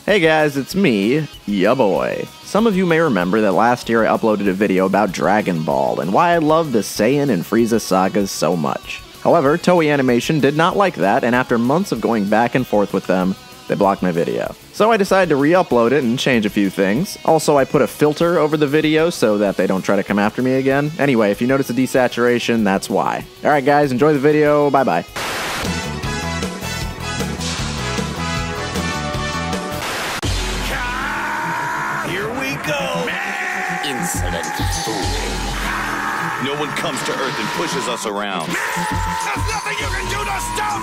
Hey guys, it's me, ya boy. Some of you may remember that last year I uploaded a video about Dragon Ball and why I love the Saiyan and Frieza sagas so much. However, Toei Animation did not like that, and after months of going back and forth with them, they blocked my video. So I decided to re-upload it and change a few things. Also, I put a filter over the video so that they don't try to come after me again. Anyway, if you notice a desaturation, that's why. Alright guys, enjoy the video, bye bye. Insolent fool. No one comes to Earth and pushes us around. There's nothing you can do to stop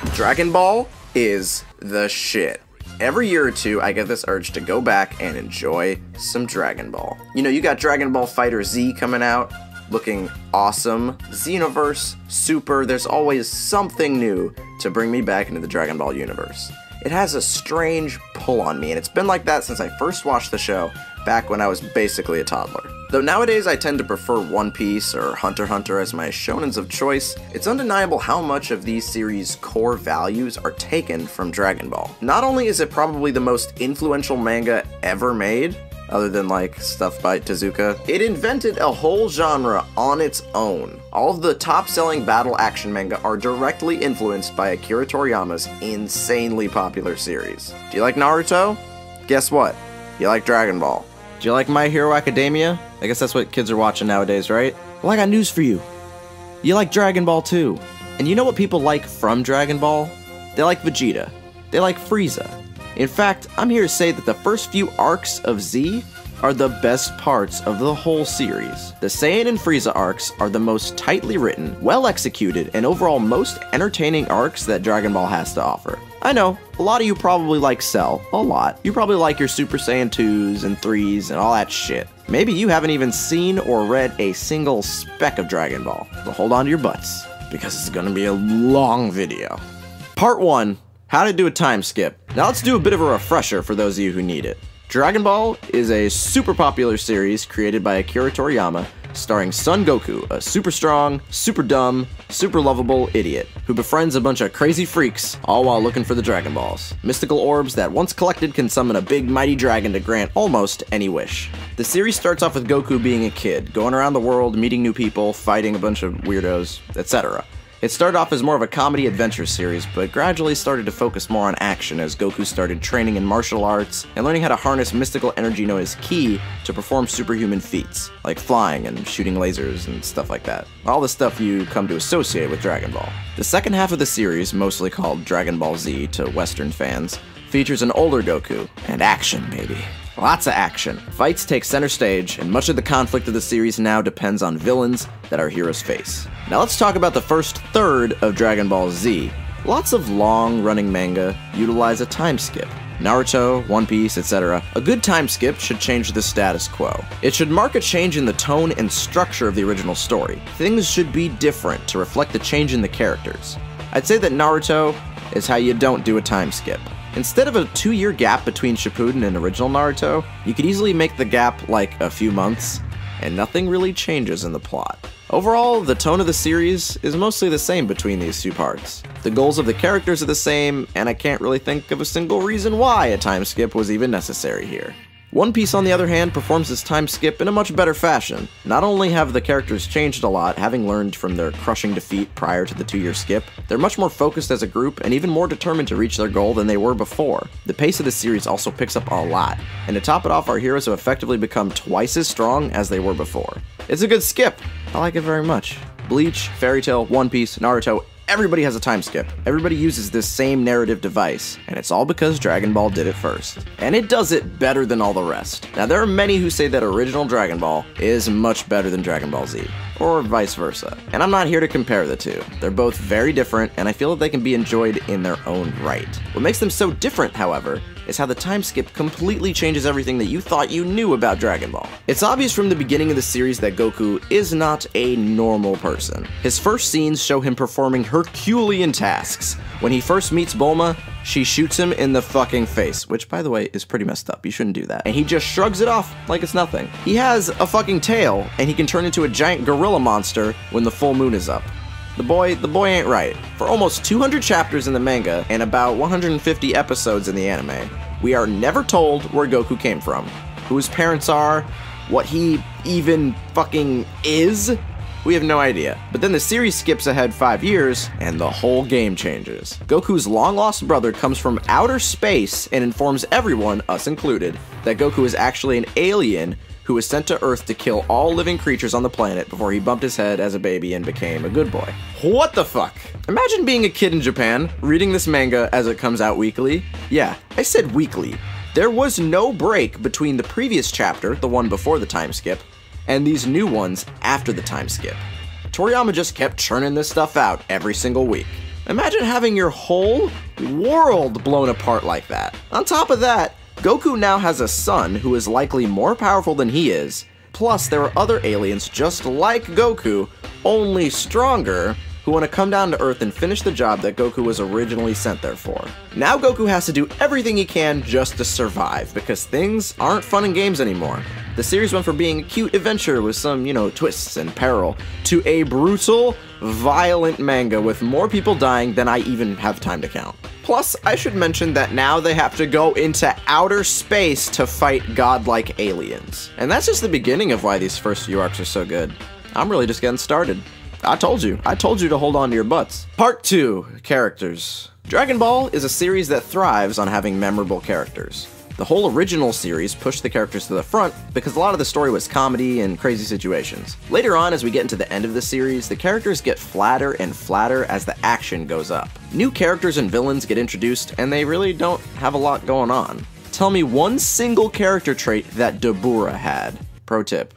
me! Dragon Ball is the shit. Every year or two, I get this urge to go back and enjoy some Dragon Ball. You know, you got Dragon Ball FighterZ coming out, looking awesome. Xenoverse, Super, there's always something new to bring me back into the Dragon Ball universe. It has a strange pull on me, and it's been like that since I first watched the show, back when I was basically a toddler. Though nowadays I tend to prefer One Piece or Hunter x Hunter as my shonens of choice, it's undeniable how much of these series' core values are taken from Dragon Ball. Not only is it probably the most influential manga ever made, other than like stuff by Tezuka, it invented a whole genre on its own. All of the top-selling battle action manga are directly influenced by Akira Toriyama's insanely popular series. Do you like Naruto? Guess what? You like Dragon Ball. Do you like My Hero Academia? I guess that's what kids are watching nowadays, right? Well, I got news for you. You like Dragon Ball too. And you know what people like from Dragon Ball? They like Vegeta. They like Frieza. In fact, I'm here to say that the first few arcs of Z are the best parts of the whole series. The Saiyan and Frieza arcs are the most tightly written, well executed, and overall most entertaining arcs that Dragon Ball has to offer. I know, a lot of you probably like Cell, a lot. You probably like your Super Saiyan 2s and 3s and all that shit. Maybe you haven't even seen or read a single speck of Dragon Ball. But hold on to your butts, because it's gonna be a long video. Part 1. How to do a time skip. Now let's do a bit of a refresher for those of you who need it. Dragon Ball is a super popular series created by Akira Toriyama, starring Son Goku, a super strong, super dumb, super lovable idiot, who befriends a bunch of crazy freaks, all while looking for the Dragon Balls. Mystical orbs that once collected can summon a big mighty dragon to grant almost any wish. The series starts off with Goku being a kid, going around the world, meeting new people, fighting a bunch of weirdos, etc. It started off as more of a comedy adventure series, but gradually started to focus more on action as Goku started training in martial arts and learning how to harness mystical energy known as Ki to perform superhuman feats, like flying and shooting lasers and stuff like that. All the stuff you come to associate with Dragon Ball. The second half of the series, mostly called Dragon Ball Z to Western fans, features an older Goku, and action, baby. Lots of action. Fights take center stage, and much of the conflict of the series now depends on villains that our heroes face. Now let's talk about the first third of Dragon Ball Z. Lots of long-running manga utilize a time skip. Naruto, One Piece, etc. A good time skip should change the status quo. It should mark a change in the tone and structure of the original story. Things should be different to reflect the change in the characters. I'd say that Naruto is how you don't do a time skip. Instead of a 2-year gap between Shippuden and original Naruto, you could easily make the gap like a few months, and nothing really changes in the plot. Overall, the tone of the series is mostly the same between these two parts. The goals of the characters are the same, and I can't really think of a single reason why a time skip was even necessary here. One Piece, on the other hand, performs this time skip in a much better fashion. Not only have the characters changed a lot, having learned from their crushing defeat prior to the 2-year skip, they're much more focused as a group and even more determined to reach their goal than they were before. The pace of the series also picks up a lot, and to top it off, our heroes have effectively become twice as strong as they were before. It's a good skip. I like it very much. Bleach, Fairy Tail, One Piece, Naruto, everybody has a time skip. Everybody uses this same narrative device, and it's all because Dragon Ball did it first. And it does it better than all the rest. Now, there are many who say that original Dragon Ball is much better than Dragon Ball Z, or vice versa. And I'm not here to compare the two. They're both very different, and I feel that they can be enjoyed in their own right. What makes them so different, however, is how the time skip completely changes everything that you thought you knew about Dragon Ball. It's obvious from the beginning of the series that Goku is not a normal person. His first scenes show him performing Herculean tasks. When he first meets Bulma, she shoots him in the fucking face, which, by the way, is pretty messed up. You shouldn't do that. And he just shrugs it off like it's nothing. He has a fucking tail, and he can turn into a giant gorilla monster when the full moon is up. The boy ain't right. For almost 200 chapters in the manga and about 150 episodes in the anime, we are never told where Goku came from, who his parents are, what he even fucking is. We have no idea. But then the series skips ahead 5 years, and the whole game changes. Goku's long-lost brother comes from outer space and informs everyone, us included, that Goku is actually an alien who was sent to Earth to kill all living creatures on the planet before he bumped his head as a baby and became a good boy. What the fuck? Imagine being a kid in Japan, reading this manga as it comes out weekly. Yeah, I said weekly. There was no break between the previous chapter, the one before the time skip, and these new ones after the time skip. Toriyama just kept churning this stuff out every single week. Imagine having your whole world blown apart like that. On top of that, Goku now has a son who is likely more powerful than he is, plus there are other aliens just like Goku, only stronger, who want to come down to Earth and finish the job that Goku was originally sent there for. Now Goku has to do everything he can just to survive, because things aren't fun and games anymore. The series went from being a cute adventure with some, twists and peril, to a brutal, violent manga with more people dying than I even have time to count. Plus, I should mention that now they have to go into outer space to fight godlike aliens. And that's just the beginning of why these first few arcs are so good. I'm really just getting started. I told you to hold on to your butts. Part 2, characters. Dragon Ball is a series that thrives on having memorable characters. The whole original series pushed the characters to the front because a lot of the story was comedy and crazy situations. Later on, as we get into the end of the series, the characters get flatter and flatter as the action goes up. New characters and villains get introduced, and they really don't have a lot going on. Tell me one single character trait that Dabura had. Pro tip.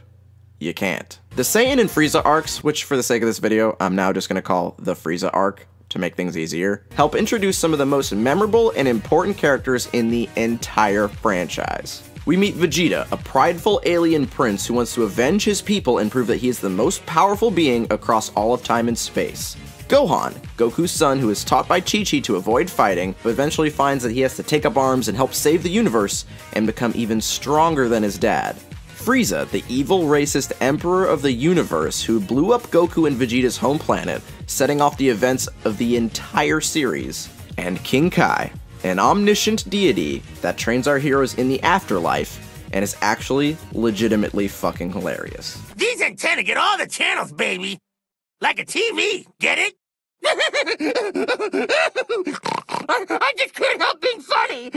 You can't. The Saiyan and Frieza arcs, which for the sake of this video, I'm now just gonna call the Frieza arc to make things easier, help introduce some of the most memorable and important characters in the entire franchise. We meet Vegeta, a prideful alien prince who wants to avenge his people and prove that he is the most powerful being across all of time and space. Gohan, Goku's son who is taught by Chi-Chi to avoid fighting, but eventually finds that he has to take up arms and help save the universe and become even stronger than his dad. Frieza, the evil racist emperor of the universe who blew up Goku and Vegeta's home planet, setting off the events of the entire series. And King Kai, an omniscient deity that trains our heroes in the afterlife and is actually legitimately fucking hilarious. These antennas get all the channels, baby! Like a TV, get it? I just couldn't help being funny!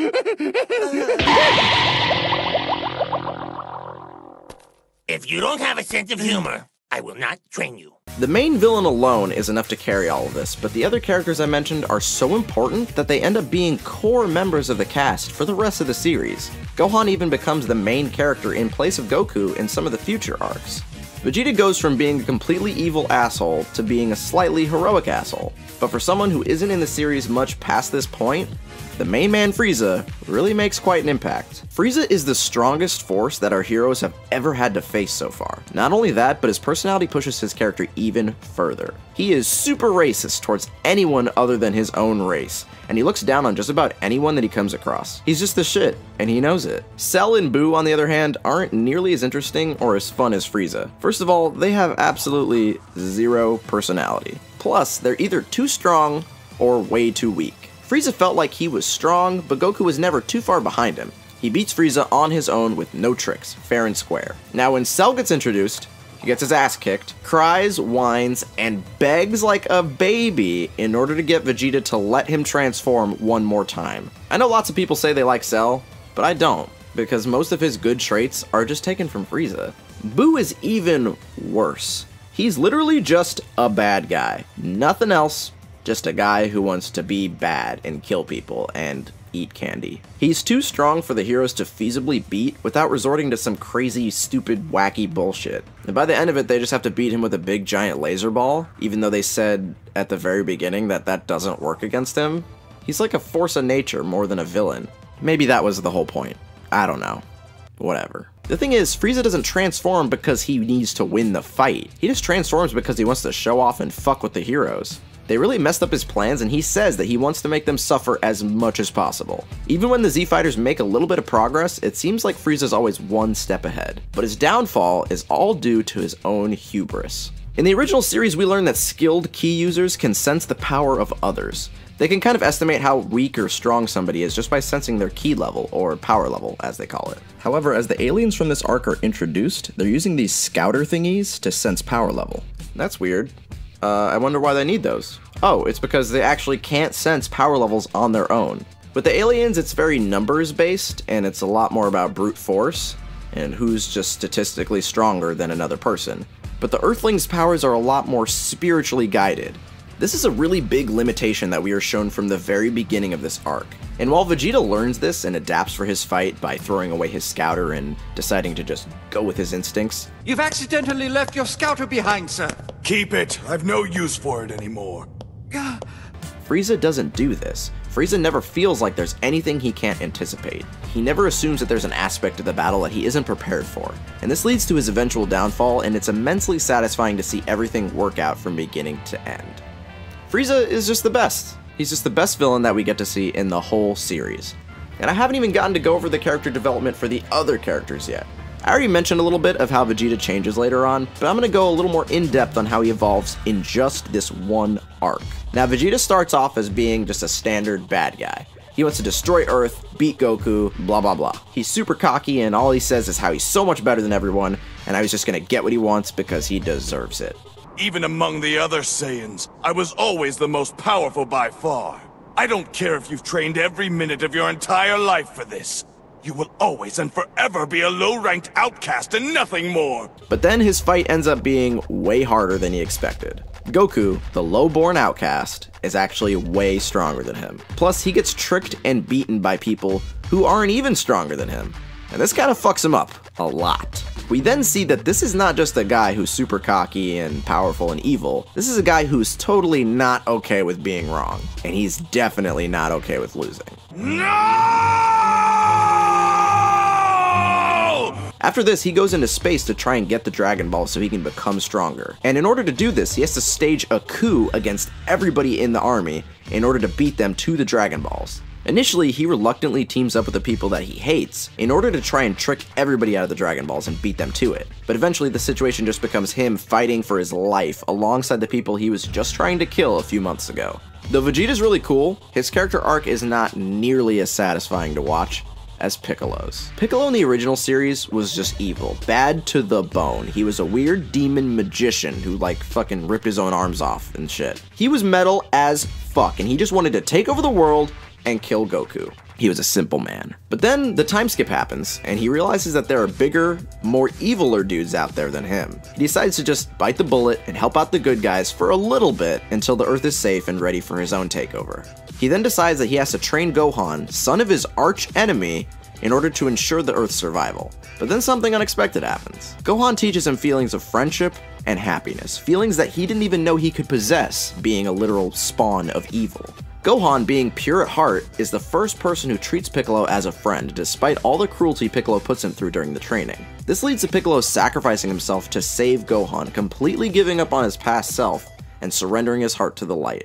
If you don't have a sense of humor, I will not train you. The main villain alone is enough to carry all of this, but the other characters I mentioned are so important that they end up being core members of the cast for the rest of the series. Gohan even becomes the main character in place of Goku in some of the future arcs. Vegeta goes from being a completely evil asshole to being a slightly heroic asshole, but for someone who isn't in the series much past this point, the main man Frieza really makes quite an impact. Frieza is the strongest force that our heroes have ever had to face so far. Not only that, but his personality pushes his character even further. He is super racist towards anyone other than his own race, and he looks down on just about anyone that he comes across. He's just the shit, and he knows it. Cell and Buu, on the other hand, aren't nearly as interesting or as fun as Frieza. First of all, they have absolutely zero personality. Plus, they're either too strong or way too weak. Frieza felt like he was strong, but Goku was never too far behind him. He beats Frieza on his own with no tricks, fair and square. Now when Cell gets introduced, he gets his ass kicked, cries, whines, and begs like a baby in order to get Vegeta to let him transform one more time. I know lots of people say they like Cell, but I don't, because most of his good traits are just taken from Frieza. Buu is even worse. He's literally just a bad guy. Nothing else. Just a guy who wants to be bad and kill people and eat candy. He's too strong for the heroes to feasibly beat without resorting to some crazy, stupid, wacky bullshit. And by the end of it, they just have to beat him with a big giant laser ball, even though they said at the very beginning that that doesn't work against him. He's like a force of nature more than a villain. Maybe that was the whole point. I don't know. Whatever. The thing is, Frieza doesn't transform because he needs to win the fight. He just transforms because he wants to show off and fuck with the heroes. They really messed up his plans, and he says that he wants to make them suffer as much as possible. Even when the Z-Fighters make a little bit of progress, it seems like Frieza's always one step ahead. But his downfall is all due to his own hubris. In the original series, we learned that skilled ki users can sense the power of others. They can kind of estimate how weak or strong somebody is just by sensing their ki level, or power level, as they call it. However, as the aliens from this arc are introduced, they're using these scouter thingies to sense power level. That's weird. I wonder why they need those. Oh, it's because they actually can't sense power levels on their own. With the aliens, it's very numbers based, and it's a lot more about brute force, and who's just statistically stronger than another person. But the Earthlings' powers are a lot more spiritually guided. This is a really big limitation that we are shown from the very beginning of this arc. And while Vegeta learns this and adapts for his fight by throwing away his scouter and deciding to just go with his instincts, You've accidentally left your scouter behind, sir. Keep it. I've no use for it anymore. Frieza doesn't do this. Frieza never feels like there's anything he can't anticipate. He never assumes that there's an aspect of the battle that he isn't prepared for. And this leads to his eventual downfall, and it's immensely satisfying to see everything work out from beginning to end. Frieza is just the best. He's just the best villain that we get to see in the whole series. And I haven't even gotten to go over the character development for the other characters yet. I already mentioned a little bit of how Vegeta changes later on, but I'm going to go a little more in-depth on how he evolves in just this one arc. Now, Vegeta starts off as being just a standard bad guy. He wants to destroy Earth, beat Goku, blah blah blah. He's super cocky, and all he says is how he's so much better than everyone, and how he's just going to get what he wants because he deserves it. Even among the other Saiyans, I was always the most powerful by far. I don't care if you've trained every minute of your entire life for this. You will always and forever be a low-ranked outcast and nothing more. But then his fight ends up being way harder than he expected. Goku, the low-born outcast, is actually way stronger than him. Plus, he gets tricked and beaten by people who aren't even stronger than him. And this kind of fucks him up a lot. We then see that this is not just a guy who's super cocky and powerful and evil. This is a guy who's totally not okay with being wrong. And he's definitely not okay with losing. No! After this, he goes into space to try and get the Dragon Ball so he can become stronger. And in order to do this, he has to stage a coup against everybody in the army in order to beat them to the Dragon Balls. Initially, he reluctantly teams up with the people that he hates in order to try and trick everybody out of the Dragon Balls and beat them to it. But eventually, the situation just becomes him fighting for his life alongside the people he was just trying to kill a few months ago. Though Vegeta's really cool, his character arc is not nearly as satisfying to watch as Piccolo's. Piccolo in the original series was just evil, bad to the bone. He was a weird demon magician who like fucking ripped his own arms off and shit. He was metal as fuck, and he just wanted to take over the world and kill Goku. He was a simple man. But then the time skip happens, and he realizes that there are bigger, more eviler dudes out there than him. He decides to just bite the bullet and help out the good guys for a little bit until the Earth is safe and ready for his own takeover. He then decides that he has to train Gohan, son of his arch enemy, in order to ensure the Earth's survival. But then something unexpected happens. Gohan teaches him feelings of friendship and happiness, feelings that he didn't even know he could possess, being a literal spawn of evil. Gohan, being pure at heart, is the first person who treats Piccolo as a friend, despite all the cruelty Piccolo puts him through during the training. This leads to Piccolo sacrificing himself to save Gohan, completely giving up on his past self and surrendering his heart to the light.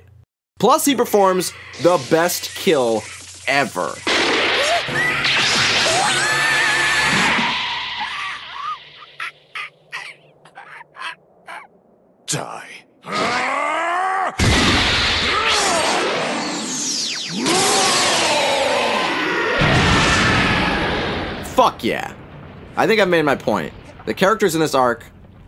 Plus, he performs the best kill ever. Die. Fuck yeah. I think I've made my point. The characters in this arc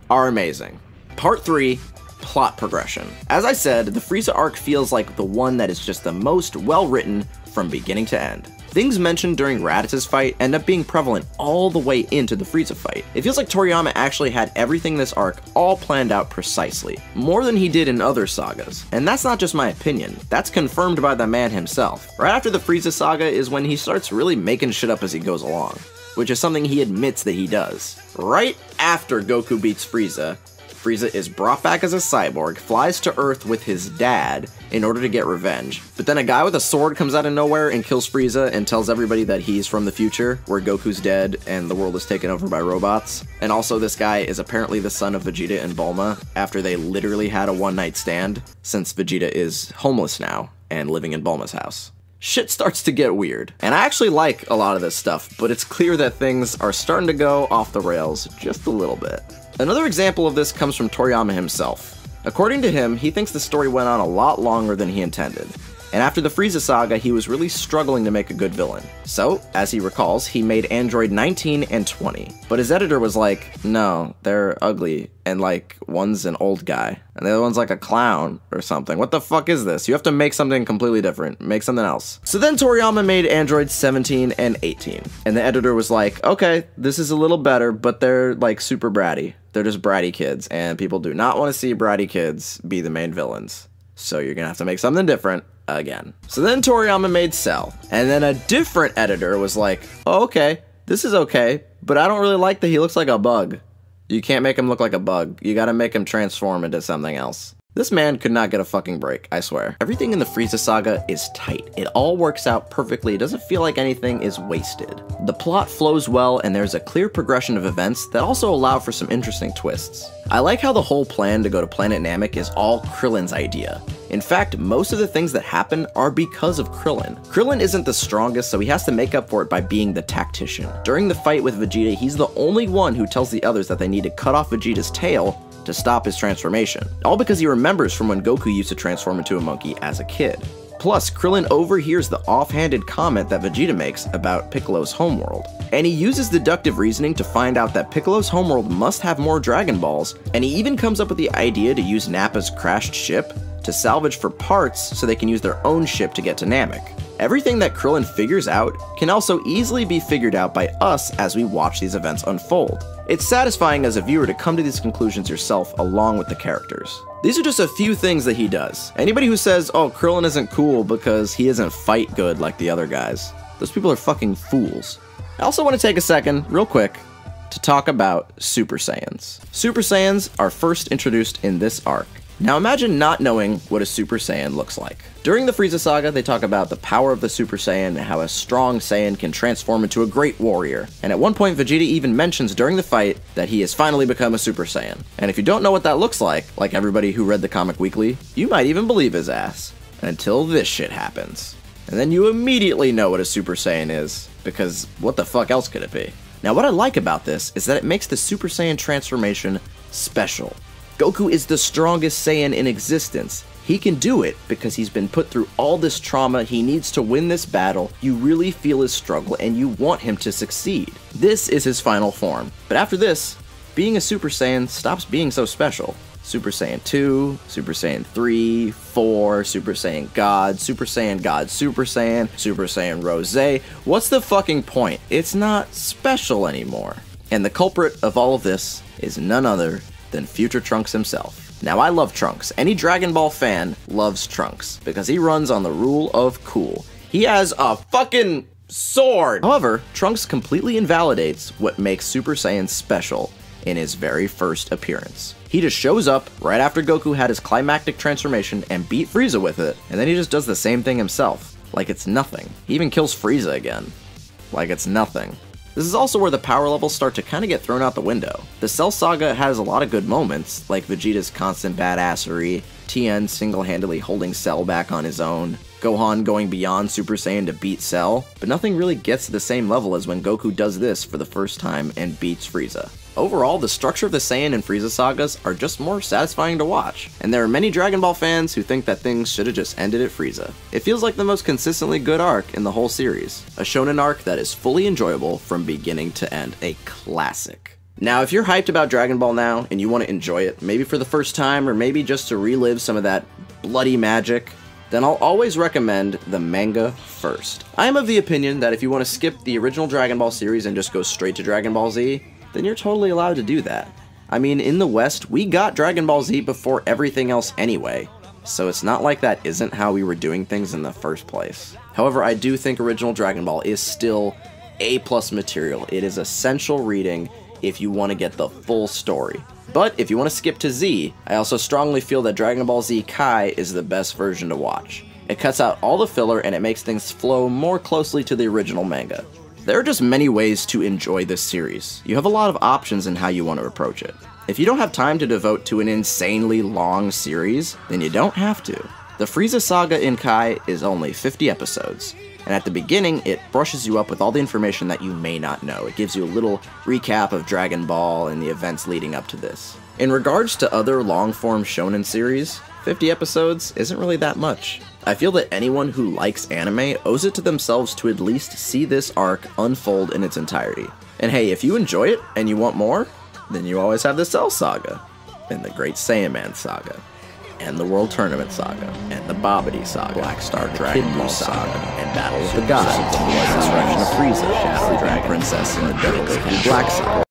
are amazing. Part 3, plot progression. As I said, the Frieza arc feels like the one that is just the most well-written from beginning to end. Things mentioned during Raditz' fight end up being prevalent all the way into the Frieza fight. It feels like Toriyama actually had everything in this arc all planned out precisely, more than he did in other sagas. And that's not just my opinion, that's confirmed by the man himself. Right after the Frieza saga is when he starts really making shit up as he goes along, which is something he admits that he does. Right after Goku beats Frieza, Frieza is brought back as a cyborg, flies to Earth with his dad in order to get revenge. But then a guy with a sword comes out of nowhere and kills Frieza and tells everybody that he's from the future, where Goku's dead and the world is taken over by robots. And also this guy is apparently the son of Vegeta and Bulma, after they literally had a one-night stand, since Vegeta is homeless now and living in Bulma's house. Shit starts to get weird. And I actually like a lot of this stuff, but it's clear that things are starting to go off the rails just a little bit. Another example of this comes from Toriyama himself. According to him, he thinks the story went on a lot longer than he intended. And after the Frieza saga, he was really struggling to make a good villain. So, as he recalls, he made Android 19 and 20. But his editor was like, no, they're ugly, and like, one's an old guy, and the other one's like a clown or something. What the fuck is this? You have to make something completely different. Make something else. So then Toriyama made Android 17 and 18. And the editor was like, okay, this is a little better, but they're like super bratty. They're just bratty kids, and people do not want to see bratty kids be the main villains. So you're gonna have to make something different again. So then Toriyama made Cell, and then a different editor was like, oh, okay, this is okay, but I don't really like that he looks like a bug. You can't make him look like a bug. You gotta make him transform into something else. This man could not get a fucking break, I swear. Everything in the Frieza saga is tight. It all works out perfectly. It doesn't feel like anything is wasted. The plot flows well, and there's a clear progression of events that also allow for some interesting twists. I like how the whole plan to go to Planet Namek is all Krillin's idea. In fact, most of the things that happen are because of Krillin. Krillin isn't the strongest, so he has to make up for it by being the tactician. During the fight with Vegeta, he's the only one who tells the others that they need to cut off Vegeta's tail to stop his transformation. All because he remembers from when Goku used to transform into a monkey as a kid. Plus, Krillin overhears the offhanded comment that Vegeta makes about Piccolo's homeworld. And he uses deductive reasoning to find out that Piccolo's homeworld must have more Dragon Balls, and he even comes up with the idea to use Nappa's crashed ship to salvage for parts so they can use their own ship to get to Namek. Everything that Krillin figures out can also easily be figured out by us as we watch these events unfold. It's satisfying as a viewer to come to these conclusions yourself along with the characters. These are just a few things that he does. Anybody who says, oh, Krillin isn't cool because he doesn't fight good like the other guys, those people are fucking fools. I also want to take a second, real quick, to talk about Super Saiyans. Super Saiyans are first introduced in this arc. Now imagine not knowing what a Super Saiyan looks like. During the Frieza saga, they talk about the power of the Super Saiyan and how a strong Saiyan can transform into a great warrior. And at one point, Vegeta even mentions during the fight that he has finally become a Super Saiyan. And if you don't know what that looks like everybody who read the comic weekly, you might even believe his ass. Until this shit happens. And then you immediately know what a Super Saiyan is, because what the fuck else could it be? Now what I like about this is that it makes the Super Saiyan transformation special. Goku is the strongest Saiyan in existence. He can do it because he's been put through all this trauma. He needs to win this battle. You really feel his struggle and you want him to succeed. This is his final form. But after this, being a Super Saiyan stops being so special. Super Saiyan 2, Super Saiyan 3, 4, Super Saiyan God, Super Saiyan God Super Saiyan, Super Saiyan Rose. What's the fucking point? It's not special anymore. And the culprit of all of this is none other than future Trunks himself. Now I love Trunks. Any Dragon Ball fan loves Trunks because he runs on the rule of cool. He has a fucking sword! However, Trunks completely invalidates what makes Super Saiyan special in his very first appearance. He just shows up right after Goku had his climactic transformation and beat Frieza with it, and then he just does the same thing himself, like it's nothing. He even kills Frieza again, like it's nothing. This is also where the power levels start to kind of get thrown out the window. The Cell Saga has a lot of good moments, like Vegeta's constant badassery, Tien single-handedly holding Cell back on his own, Gohan going beyond Super Saiyan to beat Cell, but nothing really gets to the same level as when Goku does this for the first time and beats Frieza. Overall, the structure of the Saiyan and Frieza sagas are just more satisfying to watch, and there are many Dragon Ball fans who think that things should have just ended at Frieza. It feels like the most consistently good arc in the whole series, a shonen arc that is fully enjoyable from beginning to end, a classic. Now, if you're hyped about Dragon Ball now, and you want to enjoy it, maybe for the first time, or maybe just to relive some of that bloody magic, then I'll always recommend the manga first. I am of the opinion that if you want to skip the original Dragon Ball series and just go straight to Dragon Ball Z, then you're totally allowed to do that. I mean, in the West, we got Dragon Ball Z before everything else anyway, so it's not like that isn't how we were doing things in the first place. However, I do think original Dragon Ball is still A+ material. It is essential reading if you want to get the full story. But if you want to skip to Z, I also strongly feel that Dragon Ball Z Kai is the best version to watch. It cuts out all the filler and it makes things flow more closely to the original manga. There are just many ways to enjoy this series. You have a lot of options in how you want to approach it. If you don't have time to devote to an insanely long series, then you don't have to. The Frieza saga in Kai is only 50 episodes, And at the beginning, it brushes you up with all the information that you may not know. It gives you a little recap of Dragon Ball and the events leading up to this. In regards to other long-form shonen series, 50 episodes isn't really that much. I feel that anyone who likes anime owes it to themselves to at least see this arc unfold in its entirety. And hey, if you enjoy it and you want more, then you always have the Cell Saga, and the Great Saiyaman Saga, and the World Tournament Saga, and the Babidi Saga, Black Star Dragon Ball Saga, and Battle of the Gods, the Resurrection of Frieza, Shadow Dragon Princess, and the Devil Goku Black Saga.